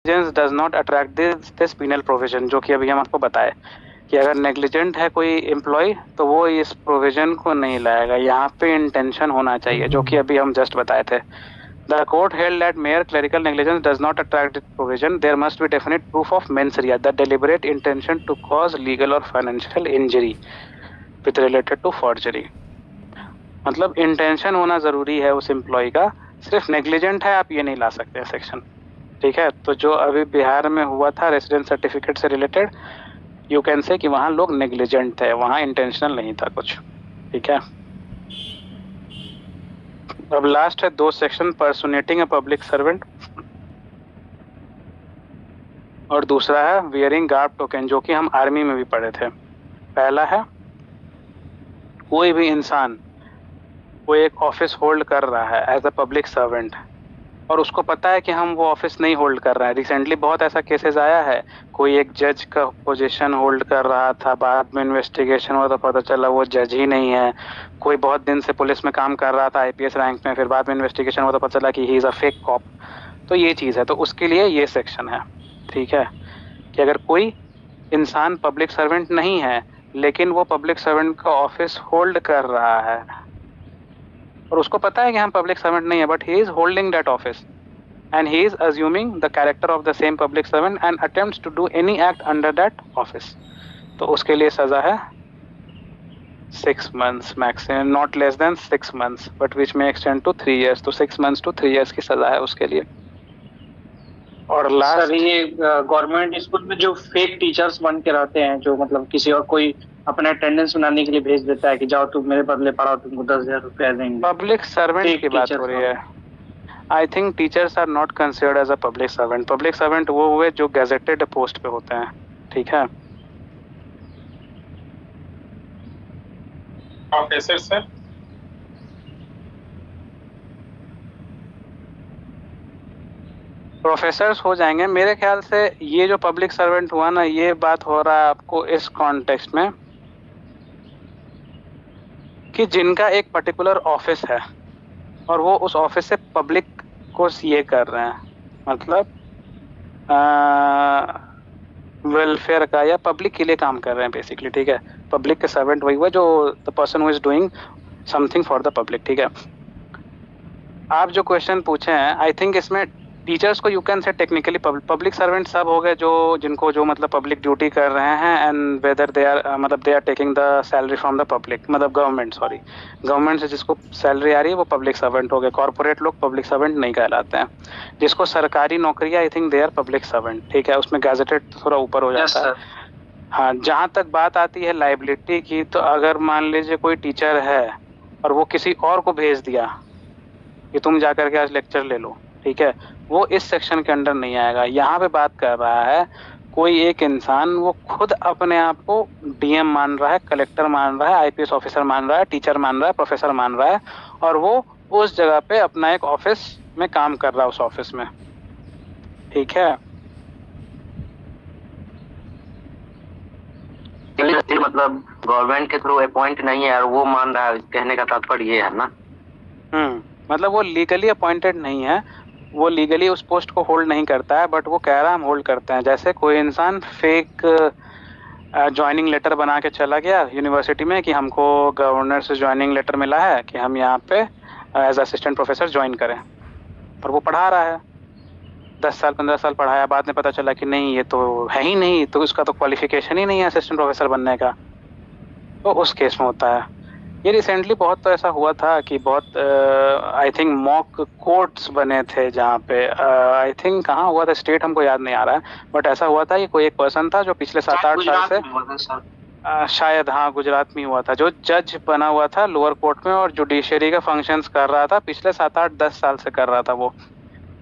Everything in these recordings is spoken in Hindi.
Does not attract this penal provision, जो कि अभी हम आपको बताए कि अगर नेग्लिजेंट है कोई एम्प्लॉय तो वो इस प्रोविजन को नहीं लाएगा। यहाँ पे इंटेंशन होना चाहिए, जो कि अभी हम जस्ट बताए थे। The court held that mere clerical negligence does not attract this provision. There must be definite proof of mens rea, the deliberate intention to cause legal or financial injury with related to forgery. मतलब इंटेंशन होना जरूरी है उस एम्प्लॉय का, सिर्फ नेग्लिजेंट है आप ये नहीं ला सकते सेक्शन। ठीक है, तो जो अभी बिहार में हुआ था रेसिडेंस सर्टिफिकेट से रिलेटेड, यू कैन से कि वहां लोग नेग्लिजेंट थे, वहां इंटेंशनल नहीं था कुछ। ठीक है, अब लास्ट है 2 सेक्शन, पर्सोनेटिंग अ पब्लिक सर्वेंट और दूसरा है वियरिंग गार्ब टोकन, जो कि हम आर्मी में भी पढ़े थे। पहला है कोई भी इंसान कोई एक ऑफिस होल्ड कर रहा है एज अ पब्लिक सर्वेंट और उसको पता है कि हम वो ऑफिस नहीं होल्ड कर रहे हैं। रिसेंटली बहुत ऐसा केसेस आया है, कोई एक जज का पोजीशन होल्ड कर रहा था, बाद में इन्वेस्टिगेशन हुआ तो पता चला वो जज ही नहीं है। कोई बहुत दिन से पुलिस में काम कर रहा था आईपीएस रैंक में, फिर बाद में इन्वेस्टिगेशन हुआ तो पता चला कि he is a fake cop. तो ये चीज़ है, तो उसके लिए ये सेक्शन है। ठीक है, कि अगर कोई इंसान पब्लिक सर्वेंट नहीं है लेकिन वो पब्लिक सर्वेंट का ऑफिस होल्ड कर रहा है और उसको पता है कि हम पब्लिक सर्वेंट नहीं है, but he is holding that office and he is assuming the character of the same public servant and attempts to do any act under that office, तो उसके लिए सजा है 6 months maximum, not less than 6 months, but which may extend to 3 years, तो 6 months to 3 years की सजा है उसके लिए। और लास्ट सर, ये गवर्नमेंट स्कूल में जो फेक टीचर्स बन के रहते हैं, जो मतलब किसी और कोई अपना अटेंडेंस बनाने के लिए भेज देता है कि जाओ तुम मेरे बदले पढ़ाओ, तुमको 10,000 रुपया देंगे। पब्लिक सर्वेंट की बात हो रही है। I think teachers are not considered as a public servant. Public servant वो हुए जो गैजेटेड पोस्ट पे होते हैं। ठीक है, प्रोफेसर सर, प्रोफेसर्स हो जाएंगे मेरे ख्याल से। ये जो पब्लिक सर्वेंट हुआ ना, ये बात हो रहा है आपको इस कॉन्टेक्स्ट में कि जिनका एक पर्टिकुलर ऑफिस है और वो उस ऑफिस से पब्लिक को ये कर रहे हैं, मतलब वेलफेयर का या पब्लिक के लिए काम कर रहे हैं बेसिकली। ठीक है, पब्लिक के सर्वेंट वही हुआ जो the person who is doing something for the public. ठीक है, आप जो क्वेश्चन पूछे हैं, आई थिंक इसमें टीचर्स को you can say technically public servant सब हो गए जो जिनको जो मतलब पब्लिक ड्यूटी कर रहे हैं एंड वेदर दे आर मतलब they are taking the salary from the public, मतलब गवर्नमेंट से जिसको सैलरी आ रही है वो पब्लिक सर्वेंट हो गए। कॉर्पोरेट लोग पब्लिक सर्वेंट नहीं कहलाते हैं। जिसको सरकारी नौकरी है I think they are public servant. ठीक है, उसमें गैजेटेड थोड़ा ऊपर हो जाता है। हाँ, जहाँ तक बात आती है लाइबिलिटी की, तो अगर मान लीजिए कोई टीचर है और वो किसी और को भेज दिया कि तुम जाकर के आज लेक्चर ले लो, ठीक है, वो इस सेक्शन के अंडर नहीं आएगा। यहाँ पे बात कर रहा है कोई एक इंसान वो खुद अपने आप को डीएम मान रहा है, कलेक्टर मान रहा है, आईपीएस ऑफिसर मान रहा है, टीचर मान रहा है, प्रोफेसर मान रहा है और वो उस जगह पे अपना एक ऑफिस में काम कर रहा है उस ऑफिस में। ठीक है, मतलब गवर्नमेंट के थ्रू अपॉइंट नहीं है और वो मान रहा है, कहने का तात्पर्य ये है ना। मतलब वो लीगली अपॉइंटेड नहीं है, वो लीगली उस पोस्ट को होल्ड नहीं करता है, बट वो कह रहा है हम होल्ड करते हैं। जैसे कोई इंसान फेक ज्वाइनिंग लेटर बना के चला गया यूनिवर्सिटी में कि हमको गवर्नर से ज्वाइनिंग लेटर मिला है कि हम यहाँ पे एज असिस्टेंट प्रोफेसर ज्वाइन करें, और वो पढ़ा रहा है 10 साल 15 साल पढ़ाया, बाद में पता चला कि नहीं ये तो है ही नहीं, तो उसका तो क्वालिफिकेशन ही नहीं है असिस्टेंट प्रोफेसर बनने का, तो उस केस में होता है। ये रिसेंटली बहुत तो ऐसा हुआ था कि बहुत आई थिंक मॉक कोर्ट्स बने थे जहाँ पे आई थिंक कहाँ हुआ था, स्टेट हमको याद नहीं आ रहा है, बट ऐसा हुआ था कि कोई एक पर्सन था जो पिछले 7-8 साल से शायद, हाँ, गुजरात में हुआ था, जो जज बना हुआ था लोअर कोर्ट में और जुडिशरी का फंक्शंस कर रहा था पिछले 7-8-10 साल से कर रहा था वो।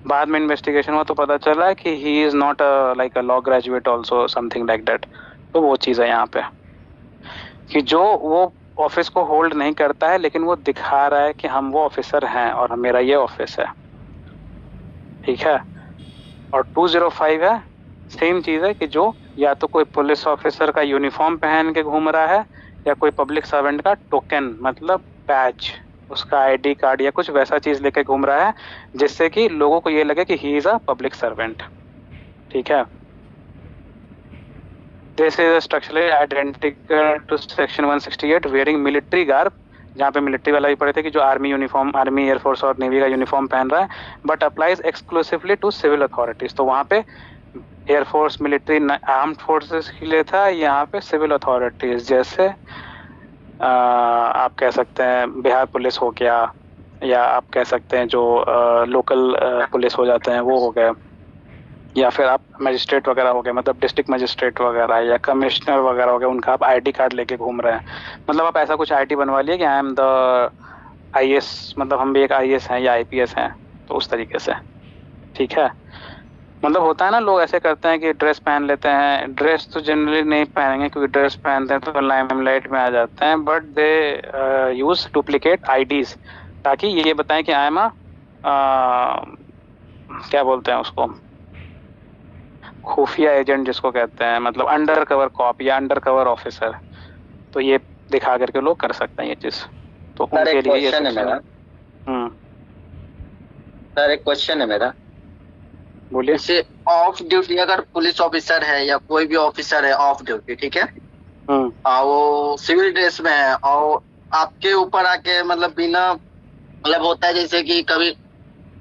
बाद में इन्वेस्टिगेशन हुआ तो पता चला कि he is not like a law graduate also, something like that. तो वो चीज़ है यहाँ पे कि जो वो ऑफिस को होल्ड नहीं करता है लेकिन वो दिखा रहा है कि हम वो ऑफिसर हैं और मेरा ये ऑफिस है। ठीक है, और 205 है, सेम चीज़ है कि जो या तो कोई पुलिस ऑफिसर का यूनिफॉर्म पहन के घूम रहा है या कोई पब्लिक सर्वेंट का टोकन मतलब बैज, उसका आईडी कार्ड या कुछ वैसा चीज़ लेके घूम रहा है जिससे कि लोगों को ये लगे कि he is a public servant. ठीक है। This is structurally identical to section 168 wearing military garb, जहाँ पे मिलिट्री वाला भी पढ़े थे कि जो आर्मी यूनिफॉर्म, आर्मी एयरफोर्स और नेवी का यूनिफॉर्म पहन रहा है, but applies exclusively to civil authorities. तो वहाँ पे एयरफोर्स, मिलिट्री, आर्म्ड फोर्सेस के लिए था, यहाँ पे सिविल अथॉरिटीज जैसे आप कह सकते हैं बिहार पुलिस हो गया, या आप कह सकते हैं जो लोकल पुलिस हो जाते हैं वो हो गए, या फिर आप मजिस्ट्रेट वगैरह हो गए, मतलब डिस्ट्रिक्ट मजिस्ट्रेट वगैरह या कमिश्नर वगैरह हो गए, उनका आप आईडी कार्ड लेके घूम रहे हैं। मतलब आप ऐसा कुछ आईडी बनवा लिए कि आई एम द आईएएस, मतलब हम भी एक आईएएस हैं या आईपीएस हैं, तो उस तरीके से। ठीक है, मतलब होता है ना, लोग ऐसे करते हैं कि ड्रेस पहन लेते हैं, ड्रेस तो जनरली नहीं पहनेंगे क्योंकि ड्रेस पहनते हैं तो लाइमलाइट में आ जाते हैं, but they use duplicate IDs ताकि ये बताएं कि आई एम क्या बोलते हैं उसको, खुफिया एजेंट जिसको कहते हैं, मतलब अंडर कवर कॉप या अंडर कवर ऑफिसर। तो ये दिखा करके लोग कर सकते हैं ये चीज। तो उनके लिए ये क्वेश्चन है मेरा। सर एक क्वेश्चन है मेरा, बोलिए। जैसे ऑफ ड्यूटी अगर पुलिस ऑफिसर है या कोई भी ऑफिसर है ऑफ ड्यूटी, ठीक है, और वो सिविल ड्रेस में है और आपके ऊपर आके मतलब बिना, मतलब होता है जैसे कि कभी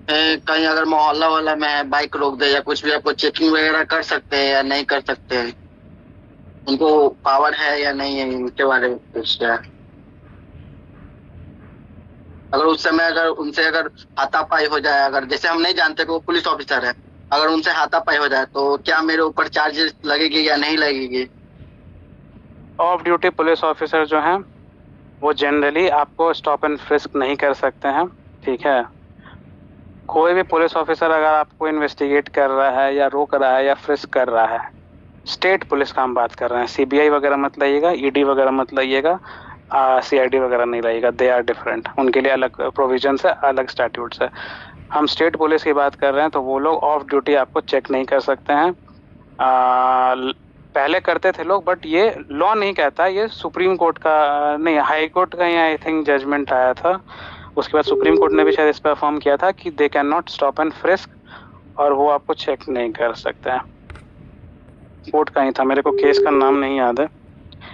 कहीं अगर मोहल्ला वाला में है बाइक रोक दे या कुछ भी, आपको चेकिंग वगैरह कर सकते हैं या नहीं कर सकते हैं? उनको पावर है या नहीं है, इनके बारे में कुछ है? अगर उस समय अगर उनसे अगर हाथापाई हो जाए, अगर जैसे हम नहीं जानते कि वो पुलिस ऑफिसर है, अगर उनसे हाथापाई हो जाए तो क्या मेरे ऊपर चार्जेस लगेगी या नहीं लगेगी? ऑफ ड्यूटी पुलिस ऑफिसर जो हैं वो जनरली आपको स्टॉप एंड फ्रिस्क नहीं कर सकते हैं। ठीक है, कोई भी पुलिस ऑफिसर अगर आपको इन्वेस्टिगेट कर रहा है या रोक रहा है या फ्रिस्क कर रहा है, स्टेट पुलिस का हम बात कर रहे हैं, सीबीआई वगैरह मत लाइएगा, ईडी वगैरह मत लाइएगा, सीआईडी वगैरह नहीं लाइएगा, दे आर डिफरेंट, उनके लिए अलग प्रोविजंस है, अलग स्टैट्यूट्स है। हम स्टेट पुलिस की बात कर रहे हैं तो वो लोग ऑफ ड्यूटी आपको चेक नहीं कर सकते हैं। पहले करते थे लोग, बट ये लॉ नहीं कहता, ये सुप्रीम कोर्ट का नहीं, हाई कोर्ट का ही आई थिंक जजमेंट आया था, उसके बाद सुप्रीम कोर्ट ने भी शायद इस पर अफर्म किया था कि they can not stop and frisk, और वो आपको चेक नहीं कर सकते हैं। कोर्ट का ही था, मेरे को केस का नाम नहीं याद है,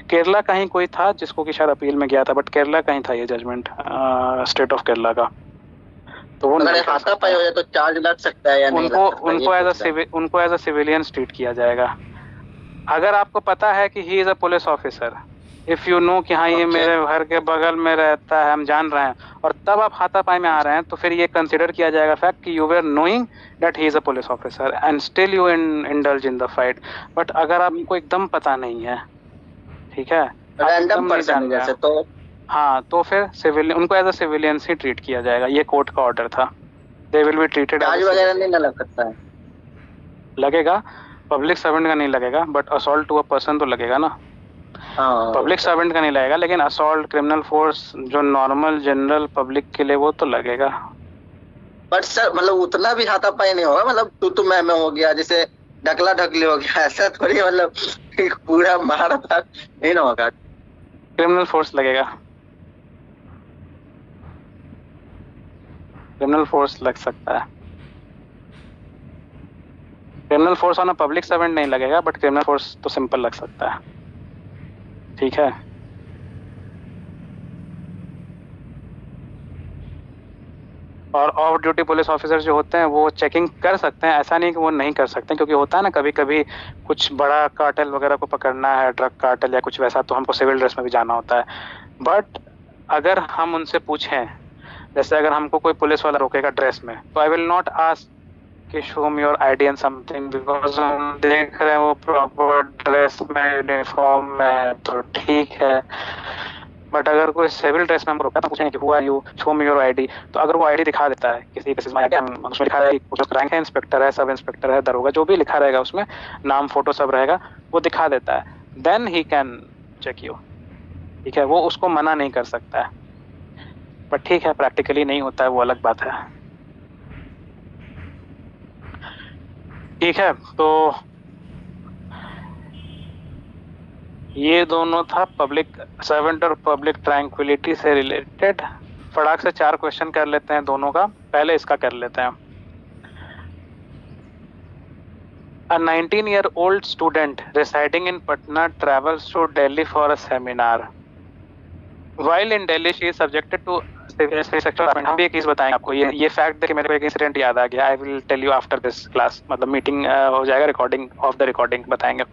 केरला का ही कोई था जिसको कि शायद अपील में गया था, बट केरला का ही था ये जजमेंट, स्टेट ऑफ केरला का। तो वो हाथापाई हो जाए तो चार्ज लग सकता है या नहीं? उनको एज अ सिविलियन ट्रीट किया जाएगा। अगर आपको पता है कि he is a police officer, if you know कि हाँ ये मेरे घर के बगल में रहता है, हम जान रहे हैं, और तब आप हाथापाई में आ रहे हैं, तो फिर ये कंसिडर किया जाएगा फैक्ट कि you were knowing that he is a police officer and still you indulge in the fight. But अगर आपको एकदम पता नहीं है, ठीक है, रैंडम पर्सन जैसे, तो हाँ, तो फिर सिविलियन, उनको एज अ सिविलियन ही ट्रीट किया जाएगा, ये कोर्ट का ऑर्डर था। They will be treated. Charge वगैरह नहीं लग सकता है? लगेगा, पब्लिक सर्वेंट का नहीं लगेगा, but assault to a person तो लगेगा ना। पब्लिक सर्वेंट का नहीं लगेगा, लेकिन असॉल्ट, क्रिमिनल फोर्स, जो नॉर्मल जनरल पब्लिक के लिए, वो तो लगेगा। बट सर मतलब उतना भी हाथापाई नहीं होगा, मतलब तू मैं हो गया, जैसे ढकला ढकली हो गया, ऐसा थोड़ी, मतलब पूरा मारा था नहीं ना होगा। क्रिमिनल फोर्स लगेगा, क्रिमिनल फोर्स लग सकता है। Criminal force on a public servant नहीं लगेगा, बट क्रिमिनल फोर्स तो सिंपल लग सकता है। ठीक है, और ऑफ ड्यूटी पुलिस ऑफिसर जो होते हैं वो चेकिंग कर सकते हैं, ऐसा नहीं कि वो नहीं कर सकते, क्योंकि होता है ना कभी कभी कुछ बड़ा कार्टेल वगैरह को पकड़ना है, ड्रग कार्टेल या कुछ वैसा, तो हमको सिविल ड्रेस में भी जाना होता है। बट अगर हम उनसे पूछें, जैसे अगर हमको कोई पुलिस वाला रोकेगा ड्रेस में, तो आई विल नॉट आस्क कि show me your ID and something, because हम देख रहे हैं वो प्रॉपर ड्रेस में, यूनिफॉर्म में, तो ठीक है। बट अगर कोई सिविल ड्रेस में हम रोका तो पूछेंगे कि who are you, show me your ID, तो अगर वो आईडी दिखा देता है किसी केसेस में, उसमें लिखा है कुछ रैंक है, इंस्पेक्टर है, सब इंस्पेक्टर है, दरोगा, जो भी लिखा रहेगा उसमें, नाम फोटो सब रहेगा, वो दिखा देता है, then he can check you. ठीक है, वो उसको मना नहीं कर सकता है, बट ठीक है प्रैक्टिकली नहीं होता है, वो अलग बात है। ठीक है, तो ये दोनों था पब्लिक सर्वेंट और पब्लिक ट्रैंक्विलिटी से रिलेटेड। फटाक से 4 क्वेश्चन कर लेते हैं दोनों का, पहले इसका कर लेते हैं। A 19-year-old student residing in Patna travels to Delhi for a seminar. While in Delhi, she is subjected to sexual harassment. हम भी एक चीज बताएंगे आपको, ये फैक्ट देख के मेरे को एक इंसिडेंट याद आ गया. I will tell you after this class, मतलब मीटिंग हो जाएगा, रिकॉर्डिंग ऑफ द रिकॉर्डिंग बताएंगे.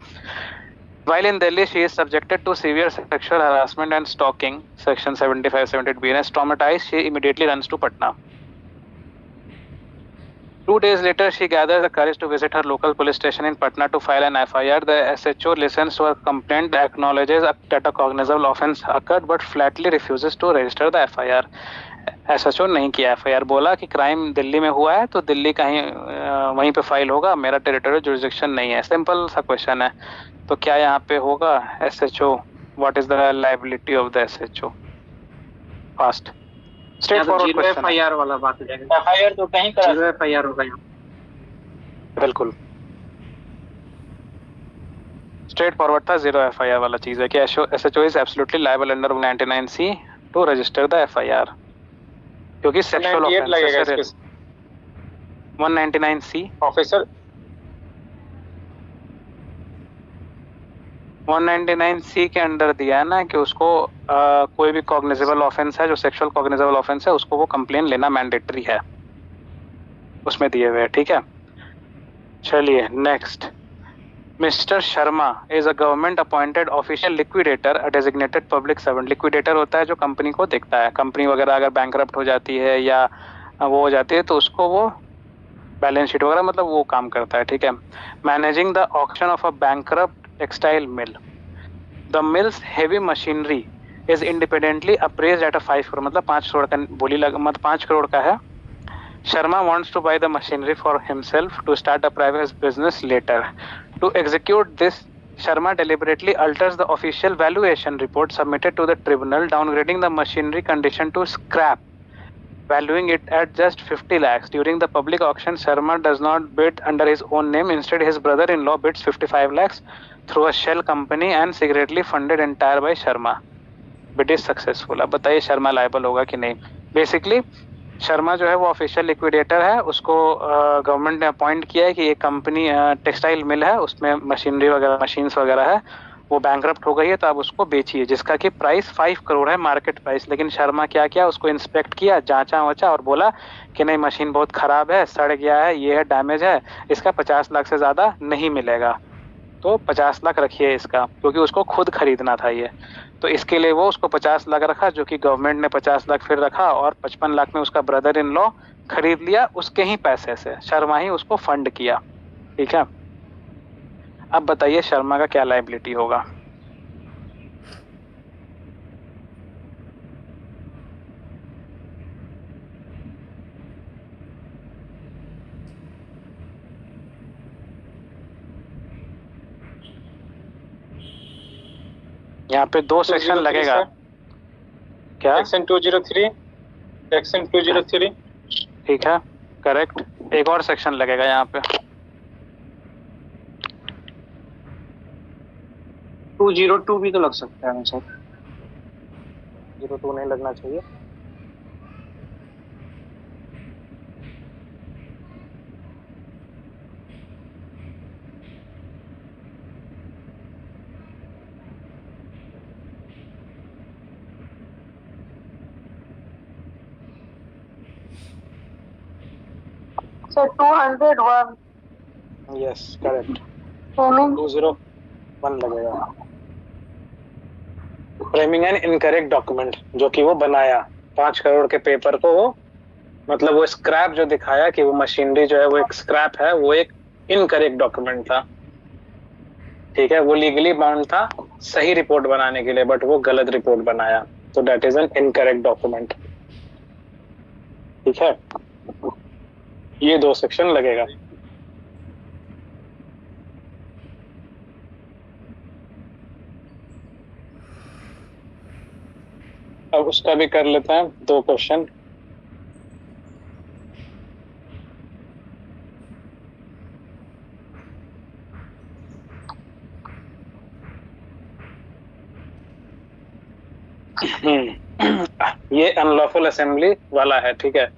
While in Delhi, she is subjected to severe sexual harassment and stalking, section 75-78B, and traumatized, she immediately runs to Patna. 2 days later, she gathers the courage to visit her local police station in Patna to file an FIR. The SHO listens to her complaint, acknowledges that a cognizable offence occurred, but flatly refuses to register the FIR. SHO नहीं किया FIR, बोला कि क्राइम दिल्ली में हुआ है तो दिल्ली कहीं वहीं पे फाइल होगा, मेरा टेरिटोरियल जुरिसडिक्शन नहीं है. सिंपल सा क्वेश्चन है. तो क्या यहाँ पे होगा SHO? What is the liability of the SHO? Fast straight forward question. FIR वाला बात हो जाएगा. FIR तो कहीं करा, FIR होगा यहाँ. बिल्कुल स्ट्रेट फॉरवर्ड था. 0 FIR वाला चीज है कि SHO is absolutely liable under 199C to register the FIR, क्योंकि sexual offence 199C officer 199C के अंडर दिया है ना कि उसको कोई भी कॉग्निजेबल ऑफेंस है जो सेक्सुअल कॉग्निजेबल ऑफेंस है उसको वो कंप्लेन लेना मैंडेटरी है, उसमें दिए हुए. ठीक है, चलिए next. Mister Sharma is a government appointed official liquidator, a designated public servant. Liquidator होता है जो कंपनी को देखता है. कंपनी वगैरह अगर बैंकरप्ट हो जाती है या वो हो जाती है तो उसको वो बैलेंस शीट वगैरह मतलब वो काम करता है. ठीक है. Managing the auction of a bankrupt textile mill. The mill's heavy machinery is independently appraised at a 5 crore, मतलब 5 करोड़ का बोली लगा, मतलब 5 करोड़ का है. Sharma wants to buy the machinery for himself to start a private business later. To execute this, Sharma deliberately alters the official valuation report submitted to the tribunal, downgrading the machinery condition to scrap, valuing it at just 50 lakhs. During the public auction, Sharma does not bid under his own name. Instead, his brother-in-law bids 55 lakhs through a shell company and secretly funded entire by Sharma. Bid is successful. अब बताइए शर्मा लायबल होगा कि नहीं. बेसिकली शर्मा जो है वो ऑफिशियल लिक्विडेटर है, उसको गवर्नमेंट ने अपॉइंट किया है कि एक कंपनी टेक्सटाइल मिल है, उसमें मशीनरी वगैरह मशीन्स वगैरह है, वो बैंकरप्ट हो गई है तो आप उसको बेचिए, जिसका कि प्राइस 5 करोड़ है मार्केट प्राइस. लेकिन शर्मा क्या किया, उसको इंस्पेक्ट किया, जांचा वाचा और बोला कि नहीं मशीन बहुत खराब है, सड़ गया है, ये है, डैमेज है, इसका 50 लाख से ज़्यादा नहीं मिलेगा, तो 50 लाख रखिए इसका, क्योंकि उसको खुद खरीदना था ये. तो इसके लिए वो उसको 50 लाख रखा, जो कि गवर्नमेंट ने 50 लाख फिर रखा, और 55 लाख में उसका ब्रदर इन लॉ खरीद लिया उसके ही पैसे से. शर्मा ही उसको फंड किया. ठीक है. अब बताइए शर्मा का क्या लायबिलिटी होगा. यहाँ पे 2 सेक्शन लगेगा. क्या? सेक्शन 203. ठीक है, करेक्ट. एक और सेक्शन लगेगा यहाँ पे. 202 भी तो लग सकता है सर. 02 नहीं लगना चाहिए. सर 201. Yes correct. 201 लगेगा. फ्रेमिंग एन इनकरेक्ट डॉक्यूमेंट, जो कि वो बनाया 5 करोड़ के पेपर को, वो मतलब वो स्क्रैप जो दिखाया कि वो मशीनरी जो है वो एक स्क्रैप है, वो एक इनकरेक्ट डॉक्यूमेंट था. ठीक है, वो लीगली बाउंड था सही रिपोर्ट बनाने के लिए, बट वो गलत रिपोर्ट बनाया, तो that is an incorrect document. ठीक है, ये 2 सेक्शन लगेगा. अब उसका भी कर लेते हैं 2 क्वेश्चन. ये अनलॉफुल असेंबली वाला है. ठीक है.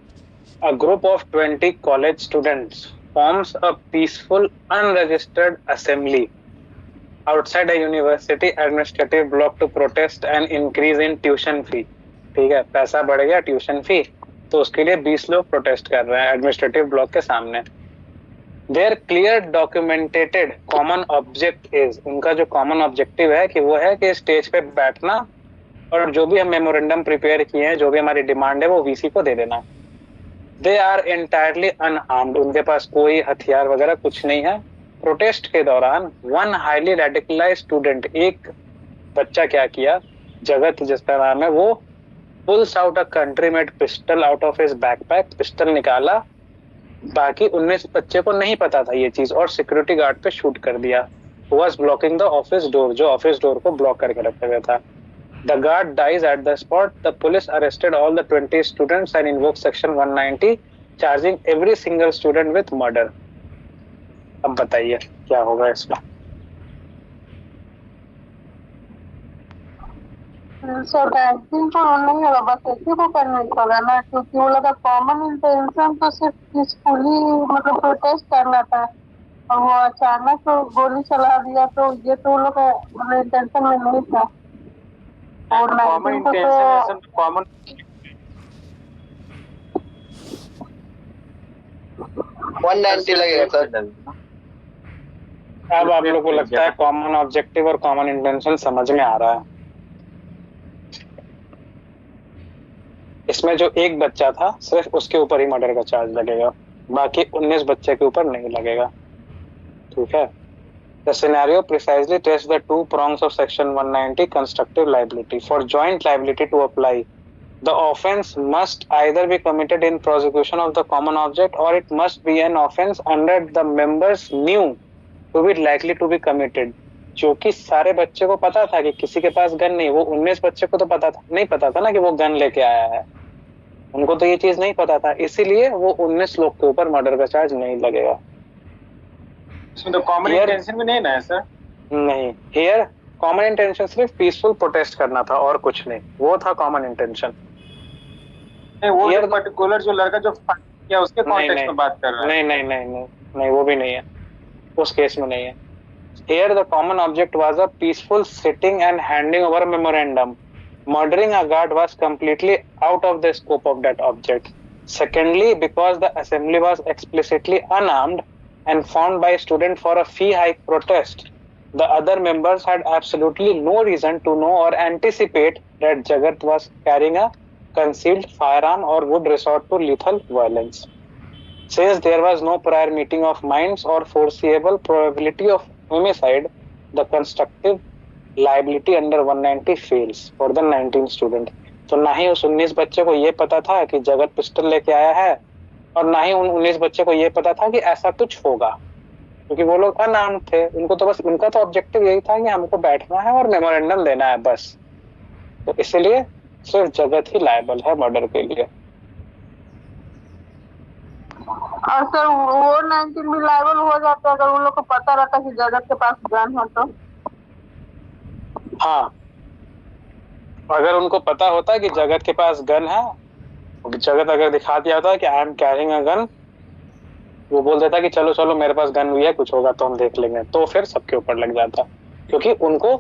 A group of 20 college students forms a peaceful unregistered assembly outside a university administrative block to protest an increase in tuition fee. ठीक है, पैसा बढ़ गया ट्यूशन फी, तो उसके लिए 20 लोग प्रोटेस्ट कर रहे हैं एडमिनिस्ट्रेटिव ब्लॉक के सामने. Their clear documented common object is, उनका जो कॉमन ऑब्जेक्टिव है कि वो है कि स्टेज पे बैठना और जो भी हम मेमोरेंडम प्रिपेयर किए हैं, जो भी हमारी डिमांड है वो वीसी को दे देना. दे आर एंटायरली अनआर्म्ड, उनके पास कोई हथियार वगैरह कुछ नहीं है. प्रोटेस्ट के दौरान वन हाईली रेडिकलाइज्ड स्टूडेंट, एक बच्चा क्या किया, जगत जिसका नाम है, वो pools out a country made pistol out of his backpack, pistol निकाला. बाकी 19 बच्चे को नहीं पता था ये चीज और सिक्योरिटी गार्ड पे शूट कर दिया. Was blocking the office door, जो ऑफिस डोर को ब्लॉक करके रखा गया था. The guard dies at the spot. The police arrested all the 20 students and invoked section 190, charging every single student with murder. अब बताइए क्या होगा इसमें? सर बैंकिंग तो नहीं होगा, बस ऐसे को करने होगा ना, क्योंकि वो लगा कॉमन इंटेंशन तो सिर्फ पीसफुली मतलब प्रोटेस्ट करना था और वो अचानक तो गोली चला दिया, तो ये तो वो लोग मतलब इंटेंशन में नहीं था. और कॉमन इंटेंशन कॉमन 190 लगेगा सर. अब आप लोग को लगता है कॉमन ऑब्जेक्टिव और कॉमन इंटेंशन समझ में आ रहा है. इसमें जो एक बच्चा था सिर्फ उसके ऊपर ही मर्डर का चार्ज लगेगा, बाकी 19 बच्चे के ऊपर नहीं लगेगा. ठीक है. The scenario precisely tests the two prongs of section 190 constructive liability. For joint liability to apply, the offence must either be committed in prosecution of the common object or it must be an offence under the members knew to be likely to be committed. जो कि सारे बच्चे को पता था कि किसी के पास गन नहीं, वो 19 बच्चे को तो पता था, नहीं पता था ना कि वो गन लेके आया है, उनको तो ये चीज नहीं पता था, इसीलिए वो 19 लोग के ऊपर मर्डर का चार्ज नहीं लगेगा. इसमें तो कॉमन इंटेंशन भी नहीं ना है सर? नहीं, हियर कॉमन इंटेंशन सिर्फ पीसफुल प्रोटेस्ट करना था और कुछ नहीं, वो था कॉमन इंटेंशन. वो जो पर्टिकुलर जो लड़का जो किया उसके कॉन्टेक्स्ट में बात कर रहा है. नहीं, वो भी नहीं है, उस केस में नहीं है. Here the common object was a peaceful sitting and handing over a memorandum. Murdering a guard was completely out of the scope of that object. Secondly, because the assembly was explicitly unarmed and formed by students for a fee hike protest, the other members had absolutely no reason to know or anticipate that Jagat was carrying a concealed firearm or would resort to lethal violence. Since there was no prior meeting of minds or foreseeable probability of homicide, the constructive liability under 190 fails for the 19 student. तो ना ही उस 19 बच्चे को ये पता था कि जगत पिस्टल लेके आया है और ना ही उन 19 बच्चे को ये पता था कि ऐसा कुछ होगा, क्योंकि वो लोग अनआर्म्ड थे. उनको तो बस, उनका तो ऑब्जेक्टिव यही था कि हमको बैठना है और मेमोरेंडम देना है बस. तो इसीलिए सिर्फ जगत ही लायबल है मर्डर के लिए. और सर वो 19 भी लायबल हो जाता अगर उन लोग को पता रहता कि जगत के पास गन है तो? हाँ, अगर उनको पता होता कि जगत के पास गन है, जगत अगर दिखा दिया होता कि I am carrying a gun, वो बोल देता कि चलो चलो मेरे पास गन हुई है, कुछ होगा तो हम देख लेंगे, तो फिर सबके ऊपर लग जाता, क्योंकि उनको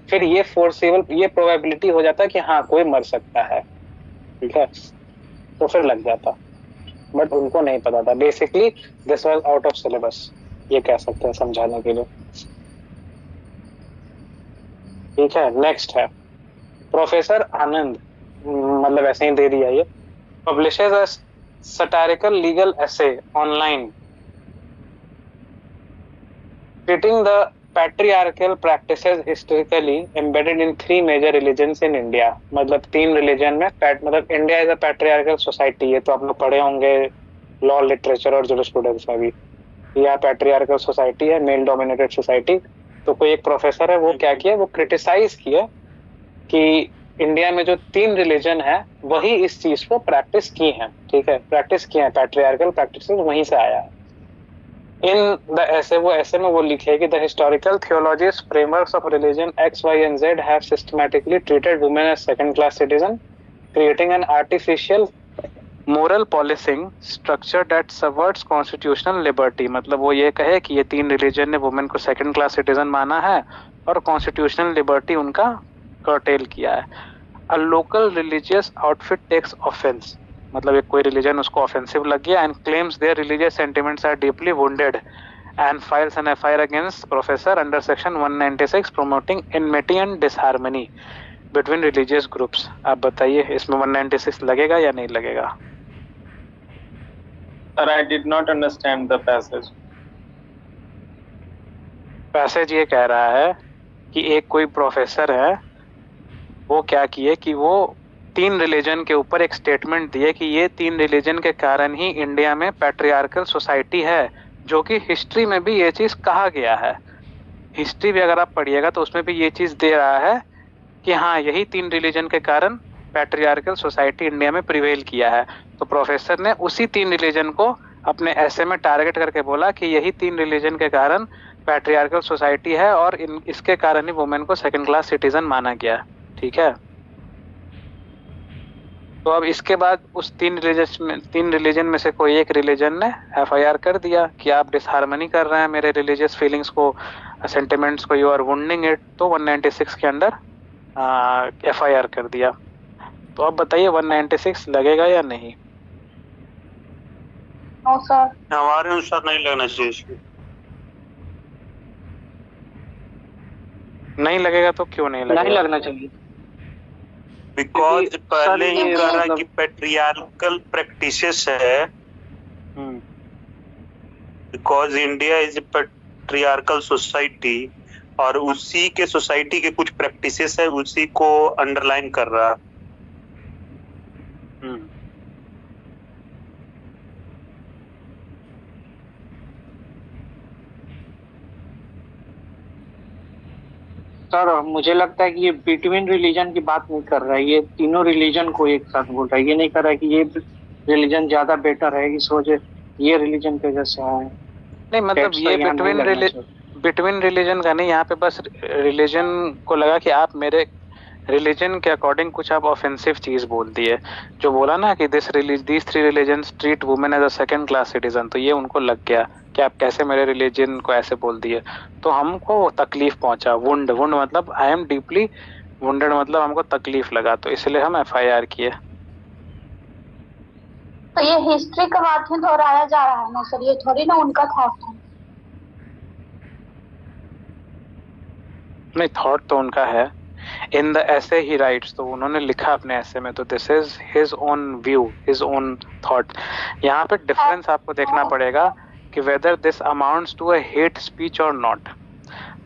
फिर ये फोर्सेबल, ये प्रोबेबिलिटी हो जाता कि हाँ कोई मर सकता है. ठीक है, तो फिर लग जाता, बट उनको नहीं पता था. Basically this was out of syllabus, ये कह सकते हैं समझाने के लिए. ठीक है. नेक्स्ट है प्रोफेसर आनंद, मतलब ऐसे ही दे दिया ये. Publishes a satirical legal essay online treating the patriarchal practices historically embedded in 3 major religions in India. मतलब 3 रिलीजन में मतलब India is a patriarchal society. ये तो आप लोग पढ़े होंगे लॉ लिटरेचर और जुरिस्प्रूडेंस में भी. यह पैट्रियार्कल सोसाइटी है, मेल डोमिनेटेड सोसाइटी. तो कोई एक प्रोफेसर है, वो क्या किया, वो क्रिटिसाइज किया कि इंडिया में जो 3 रिलीजन है वही इस चीज को प्रैक्टिस की हैं. ठीक है, प्रैक्टिस किए हैं, पैट्रियार्कल प्रैक्टिस वहीं से आया है. इन द ऐसे वो ऐसे में वो लिखे कि the historical theologies frameworks of religion X, Y and Z have systematically treated women as second class citizen, creating an artificial moral policing structure that subverts constitutional liberty, मतलब वो ये कहे कि ये 3 रिलीजन ने वुमेन को सेकंड क्लास सिटीजन माना है और कॉन्स्टिट्यूशनल लिबर्टी उनका कर्टेल किया है। A local religious outfit takes offence, मतलब एक कोई रिलीजन उसको ऑफेंसिव लग गया, and claims their religious sentiments are deeply wounded and files an FIR against professor under section 196 promoting enmity and disharmony between religious groups। आप बताइए इसमें 196 लगेगा या नहीं लगेगा? Sir, I did not understand the passage. Passage ये कह रहा है कि एक कोई प्रोफेसर है, वो क्या किए कि वो 3 रिलीजन के ऊपर एक स्टेटमेंट दिए कि ये 3 रिलीजन के कारण ही इंडिया में पैट्रियार्कल सोसाइटी है, जो कि हिस्ट्री में भी ये चीज कहा गया है। हिस्ट्री भी अगर आप पढ़िएगा तो उसमें भी ये चीज दे रहा है कि हाँ यही 3 रिलीजन के कारण पैट्रियार्कल सोसाइटी इंडिया में प्रिवेल किया है। तो प्रोफेसर ने उसी 3 रिलीजन को अपने ऐसे में टारगेट करके बोला कि यही 3 रिलीजन के कारण पैट्रियार्कल सोसाइटी है और इसके कारण ही वुमेन को सेकंड क्लास सिटीजन माना गया। ठीक है, तो अब इसके बाद उस 3 रिलीजन में से कोई एक रिलीजन ने FIR कर दिया कि आप डिसहार्मनी कर रहे हैं मेरे रिलीजियस फीलिंग्स को, सेंटिमेंट्स को, यू आर वुंडिंग इट। तो 196 के अंडर FIR कर दिया। तो अब बताइए 196 लगेगा या नहीं? हमारे अनुसार नहीं लगना चाहिए इसको। नहीं लगेगा तो क्यों नहीं लगेगा? नहीं लगना चाहिए बिकॉज पहले ही कह रहा है कि पैट्रियार्कल प्रैक्टिसेस है, because India is a patriarchal society और उसी के सोसाइटी के कुछ प्रैक्टिसेस है, उसी को अंडरलाइन कर रहा है। सर मुझे लगता है कि ये बिटवीन रिलीजन की बात नहीं कर रहा है, ये तीनों रिलीजन को एक साथ बोल रहा है। ये नहीं कर रहा है कि ये रिलीजन ज्यादा बेटर है इस वजह ये रिलीजन की वजह से है। नहीं मतलब ये बिटवीन रिलीजन का नहीं, यहाँ पे बस रिलीजन को लगा कि आप मेरे रिलीजन के अकॉर्डिंग कुछ आप ऑफेंसिव चीज बोल दिए। जो बोला ना कि these 3 religions treat women as a second class citizen, तो ये उनको लग गया कि आप कैसे मेरे रिलीजन को ऐसे बोल दिए, तो हमको तकलीफ पहुंचा। वुंड मतलब आई एम डीपली वुंडेड, मतलब हमको तकलीफ लगा, तो इसलिए हम FIR किए। तो ये हिस्ट्री का बात ही दोहराया जा रहा है ना सर, ये थोड़ी ना उनका थॉट है। नहीं, थॉट तो उनका है। इन द ऐसे ही राइट्स, तो उन्होंने लिखा अपने ऐसे में, तो this is his own view, his own thought. यहाँ पे डिफरेंस आपको देखना पड़ेगा कि whether this amounts to a hate speech और नॉट।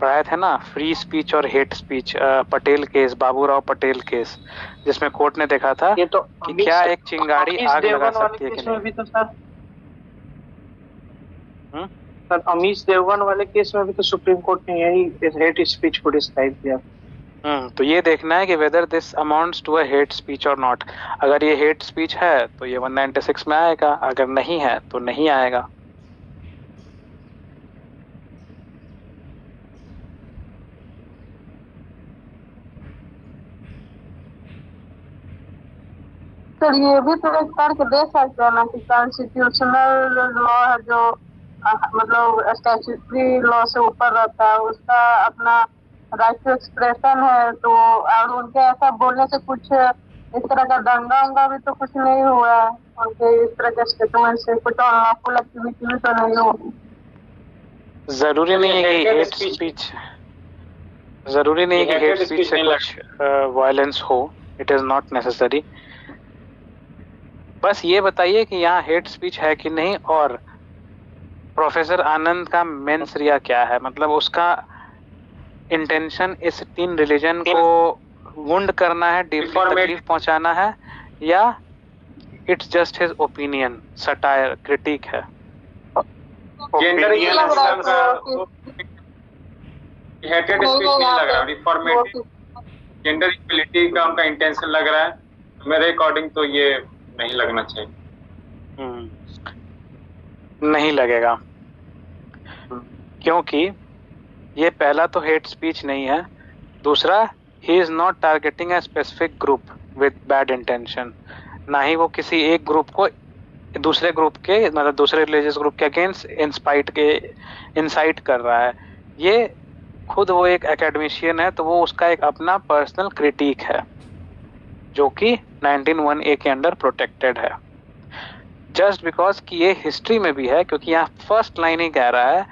पढ़ाया था ना फ्री स्पीच और hate speech, Patel case, Baburao Patel case, जिसमें कोर्ट ने देखा था ये तो कि क्या एक चिंगारी आग लगा सकती है कि नहीं। भी तो सर अमीश देवगन वाले केस में भी तो सुप्रीम कोर्ट ने यही हेट स्पीच को डिस्क्राइब किया। तो ये देखना है कि whether this amounts to a hate speech और नॉट। अगर ये हेट स्पीच है तो ये 196 में आएगा, अगर नहीं है तो नहीं आएगा। सर ये भी तो एक तर्क दे सकते हैं ना कि कॉन्स्टिट्यूशनल लॉ है जो मतलब स्टैट्यूटरी लॉ से ऊपर रहता है, उसका अपना राइट टू एक्सप्रेशन है, तो और उनके ऐसा बोलने से कुछ इस तरह का दंगा उंगा भी तो कुछ नहीं हुआ है, उनके इस तरह के स्टेटमेंट से कुछ अनलॉफुल एक्टिविटी भी तो नहीं हुई। जरूरी नहीं है कि हेट स्पीच, जरूरी नहीं है कि हेट स्पीच से कुछ वायलेंस हो, इट इज नॉट नेसेसरी। बस ये बताइए कि यहाँ हेट स्पीच है कि नहीं, और प्रोफेसर आनंद का मेंस रिया क्या है, मतलब उसका इंटेंशन इस 3 रिलीजन को वुंड करना है, तकलीफ पहुंचाना है, या it's just his opinion, satire, critic है। जेंडर इक्वलिटी का उनका इंटेंशन लग रहा है, मेरे अकॉर्डिंग तो ये नहीं लगना चाहिए। नहीं लगेगा, क्योंकि ये पहला तो हेट स्पीच नहीं है, दूसरा he is not targeting a specific group with bad intention. ना ही वो किसी एक ग्रुप को दूसरे ग्रुप के मतलब दूसरे रिलीजियस ग्रुप के अगेंस्ट इंसाइट कर रहा है। ये खुद वो एक एकेडमिशियन है, तो वो उसका एक अपना पर्सनल क्रिटिक है जो कि 19(1)(a) के अंडर प्रोटेक्टेड है। जस्ट बिकॉज कि ये हिस्ट्री में भी है, क्योंकि यहाँ फर्स्ट लाइन ही कह रहा है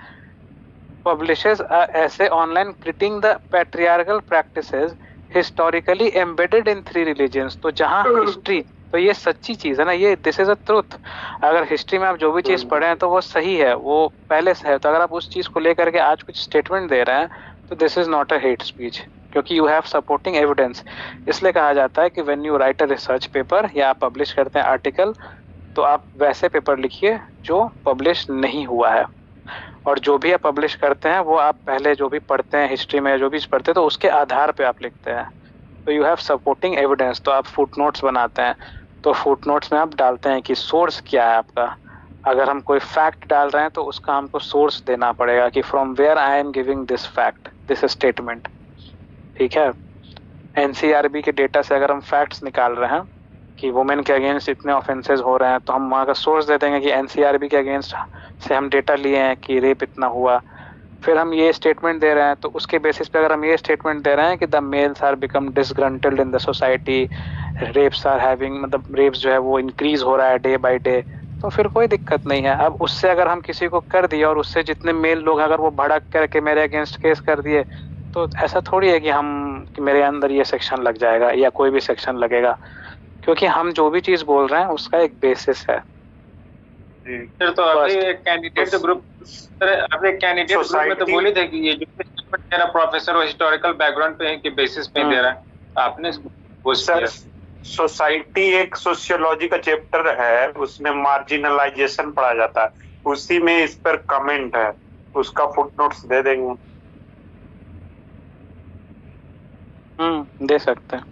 पब्लिशर्स ऐसे online critiquing the patriarchal practices historically embedded in 3 religions. तो जहाँ हिस्ट्री, तो ये सच्ची चीज है ना, ये दिस इज अ ट्रुथ। अगर हिस्ट्री में आप जो भी चीज पढ़े हैं तो वो सही है, वो पहले से है। तो अगर आप उस चीज को लेकर के आज कुछ स्टेटमेंट दे रहे हैं तो this is not a hate speech, क्योंकि यू हैव सपोर्टिंग एविडेंस। इसलिए कहा जाता है कि when you right a research paper या आप पब्लिश करते हैं आर्टिकल, तो आप वैसे पेपर लिखिए जो पब्लिश नहीं हुआ है, और जो भी आप पब्लिश करते हैं वो आप पहले जो भी पढ़ते हैं हिस्ट्री में जो भी पढ़ते हैं तो उसके आधार पे आप लिखते हैं। तो यू हैव सपोर्टिंग एविडेंस। तो आप फुटनोट्स बनाते हैं, तो फुटनोट्स में आप डालते हैं कि सोर्स क्या है आपका। अगर हम कोई फैक्ट डाल रहे हैं तो उसका हमको सोर्स देना पड़ेगा कि from where I am giving this fact, this statement. ठीक है, एनसीआरबी के डेटा से अगर हम फैक्ट्स निकाल रहे हैं कि वुमेन के अगेंस्ट इतने ऑफेंसेस हो रहे हैं, तो हम वहाँ का सोर्स दे देंगे कि एनसीआरबी के अगेंस्ट से हम डेटा लिए हैं कि रेप इतना हुआ। फिर हम ये स्टेटमेंट दे रहे हैं, तो उसके बेसिस पे अगर हम ये स्टेटमेंट दे रहे हैं कि the males are become disgruntled in the society, rapes are having, मतलब रेप्स जो है वो इंक्रीज हो रहा है डे बाय डे, तो फिर कोई दिक्कत नहीं है। अब उससे अगर हम किसी को कर दिए और उससे जितने मेल लोग अगर वो भड़क करके मेरे अगेंस्ट केस कर दिए, तो ऐसा थोड़ी है कि मेरे अंदर ये सेक्शन लग जाएगा या कोई भी सेक्शन लगेगा, क्योंकि हम जो भी चीज बोल रहे हैं उसका एक बेसिस है। सर, तो आपने कैंडिडेट ग्रुप में तो बोले थे कि ये जो मेरा प्रोफेसर वो हिस्टोरिकल बैकग्राउंड पे है कि बेसिस पे दे रहा है, आपने वो सर सोसाइटी एक सोशियोलॉजी का चैप्टर है, उसमें मार्जिनलाइजेशन पढ़ा जाता है, उसी में इस पर कमेंट है, उसका फुटनोट्स दे देंगे। दे सकते हैं।